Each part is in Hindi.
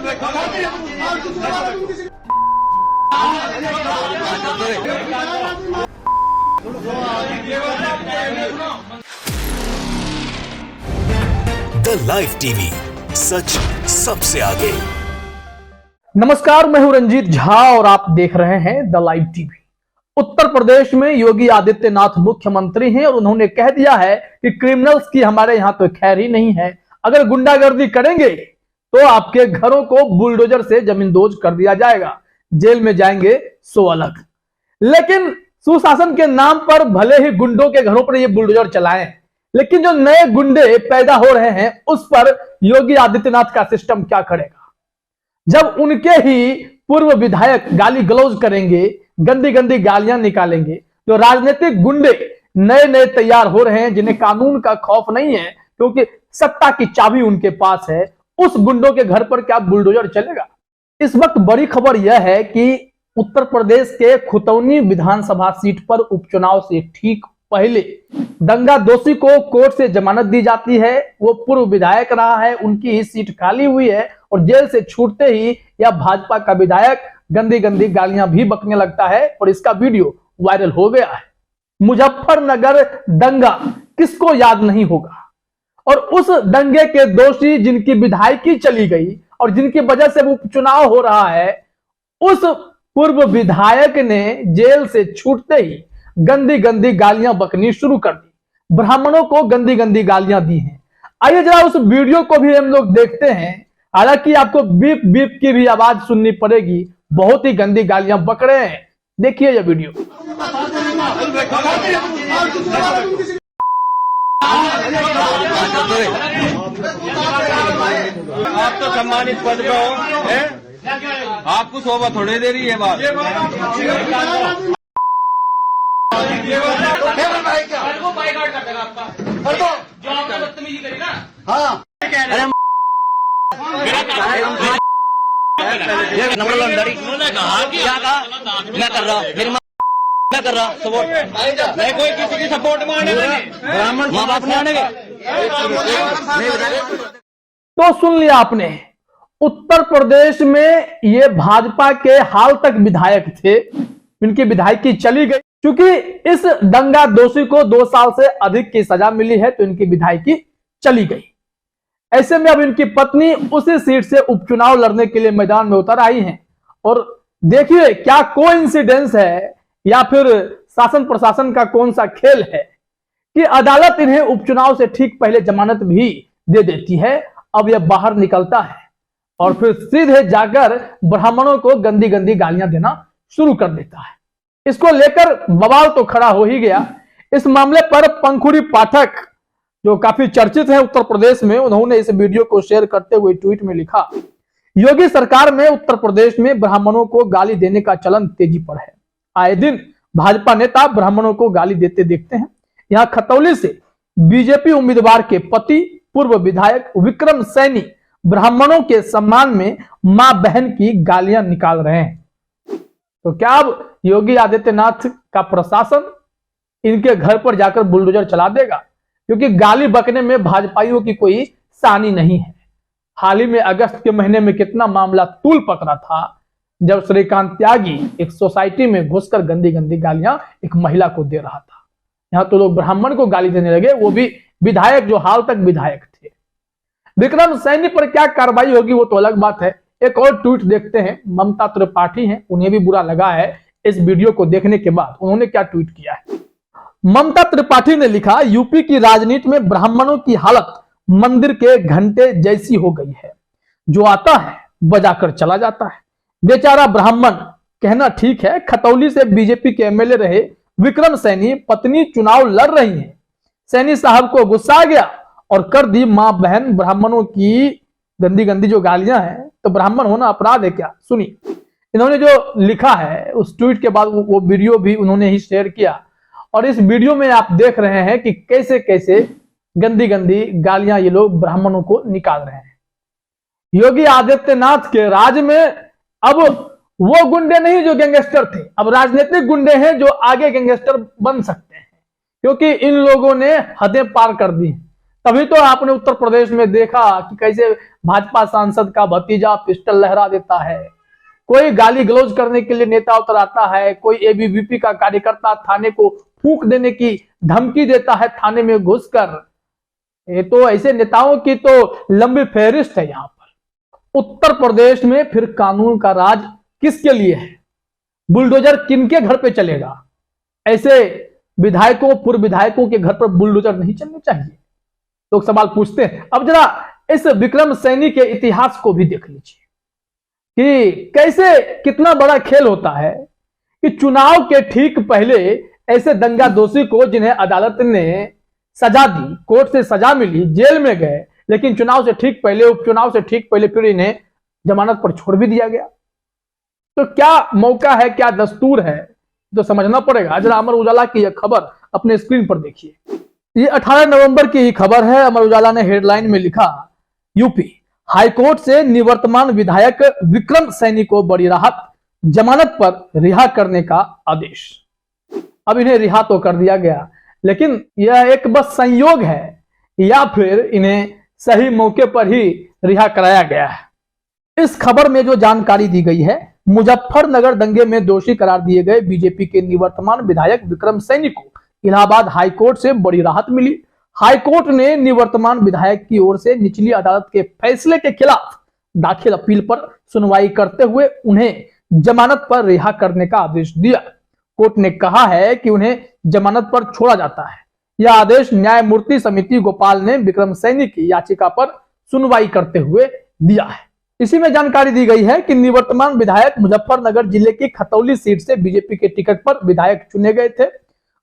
द लाइव टीवी, सच सबसे आगे। नमस्कार, मैं हूं रंजीत झा और आप देख रहे हैं the live TV. Uttar Pradesh में योगी आदित्यनाथ मुख्यमंत्री हैं और उन्होंने कह दिया है कि क्रिमिनल्स की हमारे यहां तो खैर ही नहीं है। अगर गुंडागर्दी करेंगे तो आपके घरों को बुलडोजर से जमींदोज कर दिया जाएगा, जेल में जाएंगे सो अलग। लेकिन सुशासन के नाम पर भले ही गुंडों के घरों पर ये बुलडोजर चलाएं, लेकिन जो नए गुंडे पैदा हो रहे हैं उस पर योगी आदित्यनाथ का सिस्टम क्या करेगा? जब उनके ही पूर्व विधायक गाली गलौज करेंगे, गंदी गंदी गालियां निकालेंगे, जो राजनीतिक गुंडे नए नए तैयार हो रहे हैं जिन्हें कानून का खौफ नहीं है क्योंकि सत्ता की चाबी उनके पास है, उस गुंडों के घर पर क्या बुलडोजर चलेगा? इस वक्त बड़ी खबर यह है कि उत्तर प्रदेश के खुटौनी विधानसभा सीट पर उपचुनाव से ठीक पहले दंगा दोषी को कोर्ट से जमानत दी जाती है। वो पूर्व विधायक रहा है, उनकी ही सीट खाली हुई है और जेल से छूटते ही यह भाजपा का विधायक गंदी गंदी गालियां भी बकने लगता है और इसका वीडियो वायरल हो गया है। मुजफ्फरनगर दंगा किसको याद नहीं होगा? और उस दंगे के दोषी जिनकी विधायकी चली गई और जिनकी वजह से उपचुनाव हो रहा है, उस पूर्व विधायक ने जेल से छूटते ही गंदी गंदी गालियां बकनी शुरू कर दी, ब्राह्मणों को गंदी गंदी गालियां दी हैं। आइए जरा उस वीडियो को भी हम लोग देखते हैं। हालांकि आपको बीप बीप की भी आवाज सुननी पड़ेगी, बहुत ही गंदी गालियां बक रहे हैं। देखिए यह वीडियो। आप तो सम्मानित पद पे हो, आपको शोभा थोड़ी दे रही है बात। बाइकआउट कर देगा आपका, जो आपने बदतमीजी करी ना। हाँ, उन्होंने कहा कि क्या कहा, मैं कर रहा, मेरी मैं कर रहा सपोर्ट नहीं, कोई किसी की सपोर्ट में आने ब्राह्मण माँ बाप ने आने। तो सुन लिया आपने, उत्तर प्रदेश में ये भाजपा के हाल तक विधायक थे, इनकी विधायकी चली गई। क्योंकि इस दंगा दोषी को 2 साल से अधिक की सजा मिली है तो इनकी विधायकी चली गई। ऐसे में अब इनकी पत्नी उसी सीट से उपचुनाव लड़ने के लिए मैदान में उतर आई हैं। और देखिए क्या कोइंसिडेंस है या फिर शासन प्रशासन का कौन सा खेल है कि अदालत इन्हें उपचुनाव से ठीक पहले जमानत भी दे देती है। अब यह बाहर निकलता है और फिर सीधे जाकर ब्राह्मणों को गंदी गंदी गालियां देना शुरू कर देता है। इसको लेकर बवाल तो खड़ा हो ही गया। इस मामले पर पंखुड़ी पाठक जो काफी चर्चित है उत्तर प्रदेश में, उन्होंने इस वीडियो को शेयर करते हुए ट्वीट में लिखा, योगी सरकार में उत्तर प्रदेश में ब्राह्मणों को गाली देने का चलन तेजी पर है। आए दिन भाजपा नेता ब्राह्मणों को गाली देते देखते हैं। यहां खतौली से बीजेपी उम्मीदवार के पति पूर्व विधायक विक्रम सैनी ब्राह्मणों के सम्मान में मां बहन की गालियां निकाल रहे हैं। तो क्या अब योगी आदित्यनाथ का प्रशासन इनके घर पर जाकर बुलडोजर चला देगा? क्योंकि गाली बकने में भाजपाइयों की कोई सानी नहीं है। हाल ही में अगस्त के महीने में कितना मामला तूल पकड़ा था जब श्रीकांत त्यागी एक सोसाइटी में घुसकर गंदी गंदी गालियां एक महिला को दे रहा था। यहां तो लोग ब्राह्मण को गाली देने लगे, वो भी विधायक जो हाल तक विधायक थे। विक्रम सैनी पर क्या कार्रवाई होगी वो तो अलग बात है। एक और ट्वीट देखते हैं। ममता त्रिपाठी हैं, उन्हें भी बुरा लगा है इस वीडियो को देखने के बाद। उन्होंने क्या ट्वीट किया है? ममता त्रिपाठी ने लिखा, यूपी की राजनीति में ब्राह्मणों की हालत मंदिर के घंटे जैसी हो गई है, जो आता है बजाकर चला जाता है। बेचारा ब्राह्मण, कहना ठीक है। खतौली से बीजेपी के एमएलए रहे विक्रम सैनी पत्नी चुनाव लड़ रही है। सैनी साहब को गुस्सा आ गया और कर दी मां बहन ब्राह्मणों की गंदी गंदी जो गालियां हैं। तो ब्राह्मण होना अपराध है क्या? सुनिए इन्होंने जो लिखा है। उस ट्वीट के बाद वो वीडियो भी उन्होंने ही शेयर किया और इस वीडियो में आप देख रहे हैं कि कैसे कैसे गंदी गंदी गालियां ये लोग ब्राह्मणों को निकाल रहे हैं। योगी आदित्यनाथ के राज में अब वो गुंडे नहीं जो गैंगस्टर थे, अब राजनीतिक गुंडे हैं जो आगे गैंगस्टर बन सकते हैं, क्योंकि इन लोगों ने हदें पार कर दी। तभी तो आपने उत्तर प्रदेश में देखा कि कैसे भाजपा सांसद का भतीजा पिस्टल लहरा देता है, कोई गाली गलौज करने के लिए नेता उतर आता है, कोई एबीवीपी का कार्यकर्ता थाने को फूंक देने की धमकी देता है थाने में घुसकर। ये तो ऐसे नेताओं की तो लंबी फहरिस्त है। यहाँ पर उत्तर प्रदेश में फिर कानून का राज किसके लिए है? बुलडोजर किनके घर पे चलेगा? ऐसे विधायकों, पूर्व विधायकों के घर पर बुलडोजर नहीं चलने चाहिए, लोग सवाल पूछते हैं। अब जरा इस विक्रम सैनी के इतिहास को भी देख लीजिए कि कैसे कितना बड़ा खेल होता है कि चुनाव के ठीक पहले ऐसे दंगा दोषी को, जिन्हें अदालत ने सजा दी, कोर्ट से सजा मिली, जेल में गए, लेकिन चुनाव से ठीक पहले, उपचुनाव से ठीक पहले फिर इन्हें जमानत पर छोड़ भी दिया गया। तो क्या मौका है, क्या दस्तूर है, तो समझना पड़ेगा। जरा अमर उजाला की यह खबर अपने स्क्रीन पर देखिए। ये 18 नवंबर की ही खबर है। अमर उजाला ने हेडलाइन में लिखा, यूपी हाईकोर्ट से निवर्तमान विधायक विक्रम सैनी को बड़ी राहत, जमानत पर रिहा करने का आदेश। अब इन्हें रिहा तो कर दिया गया, लेकिन यह एक बस संयोग है या फिर इन्हें सही मौके पर ही रिहा कराया गया है। इस खबर में जो जानकारी दी गई है, मुजफ्फरनगर दंगे में दोषी करार दिए गए बीजेपी के निवर्तमान विधायक विक्रम सैनी को इलाहाबाद हाईकोर्ट से बड़ी राहत मिली। हाईकोर्ट ने निवर्तमान विधायक की ओर से निचली अदालत के फैसले के खिलाफ दाखिल अपील पर सुनवाई करते हुए उन्हें जमानत पर रिहा करने का आदेश दिया। कोर्ट ने कहा है कि उन्हें जमानत पर छोड़ा जाता है। यह आदेश न्यायमूर्ति समिति गोपाल ने विक्रम सैनी की याचिका पर सुनवाई करते हुए दिया है। इसी में जानकारी दी गई है कि निवर्तमान विधायक मुजफ्फरनगर जिले की खतौली सीट से बीजेपी के टिकट पर विधायक चुने गए थे।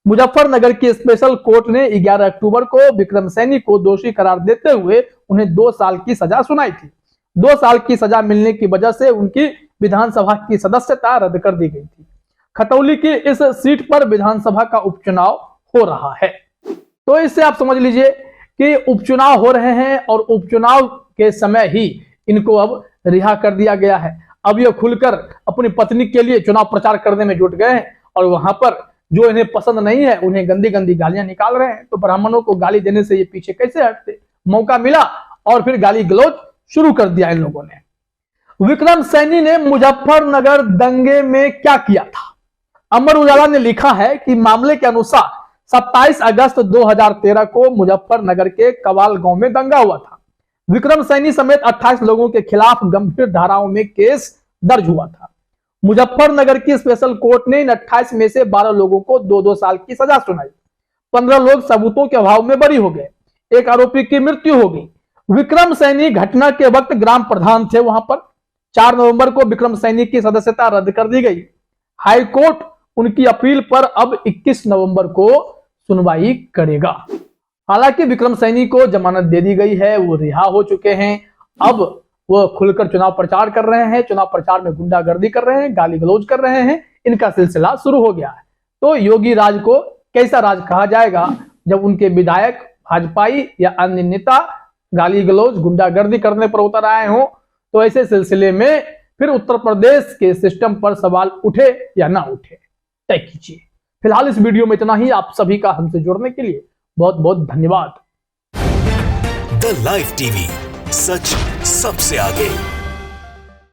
मुजफ्फरनगर की स्पेशल कोर्ट ने 11 अक्टूबर को विक्रम सैनी को दोषी करार देते हुए उन्हें 2 साल की सजा सुनाई थी। 2 साल की सजा मिलने की वजह से उनकी विधानसभा की सदस्यता रद्द कर दी गई थी। खतौली की इस सीट पर विधानसभा का उपचुनाव हो रहा है। तो इससे आप समझ लीजिए कि उपचुनाव हो रहे हैं और उपचुनाव के समय ही इनको अब रिहा कर दिया गया है। अब ये खुलकर अपनी पत्नी के लिए चुनाव प्रचार करने में जुट गए हैं और वहां पर जो इन्हें पसंद नहीं है उन्हें गंदी गंदी गालियां निकाल रहे हैं। तो ब्राह्मणों को गाली देने से ये पीछे कैसे हटते? मौका मिला और फिर गाली गलौज शुरू कर दिया इन लोगों ने। विक्रम सैनी ने मुजफ्फरनगर दंगे में क्या किया था? अमर उजाला ने लिखा है कि मामले के अनुसार 27 अगस्त 2013 को मुजफ्फरनगर के कवाल गांव में दंगा हुआ था। विक्रम सैनी समेत 28 लोगों के खिलाफ गंभीर धाराओं में केस दर्ज हुआ था। मुजफ्फरनगर की स्पेशल कोर्ट ने इन 28 में से 12 लोगों को 2-2 साल की सजा सुनाई। 15 लोग सबूतों के अभाव में बरी हो गए। एक आरोपी की मृत्यु हो गई। विक्रम सैनी घटना के वक्त ग्राम प्रधान थे वहां पर। 4 नवंबर को विक्रम सैनी की सदस्यता रद्द कर दी गई। हाईकोर्ट उनकी अपील पर अब 21 नवंबर को सुनवाई करेगा। हालांकि विक्रम सैनी को जमानत दे दी गई है, वो रिहा हो चुके हैं। अब वो खुलकर चुनाव प्रचार कर रहे हैं। चुनाव प्रचार में गुंडागर्दी कर रहे हैं, गाली गलौज कर रहे हैं। इनका सिलसिला शुरू हो गया है। तो योगी राज को कैसा राज कहा जाएगा जब उनके विधायक, भाजपाई या अन्य नेता गाली गलौज, गुंडागर्दी करने पर उतर आए हों? तो ऐसे सिलसिले में फिर उत्तर प्रदेश के सिस्टम पर सवाल उठे या ना उठे, तय कीजिए। फिलहाल इस वीडियो में इतना ही। आप सभी का हमसे जुड़ने के लिए बहुत बहुत धन्यवाद। द लाइव टीवी, सच सबसे आगे।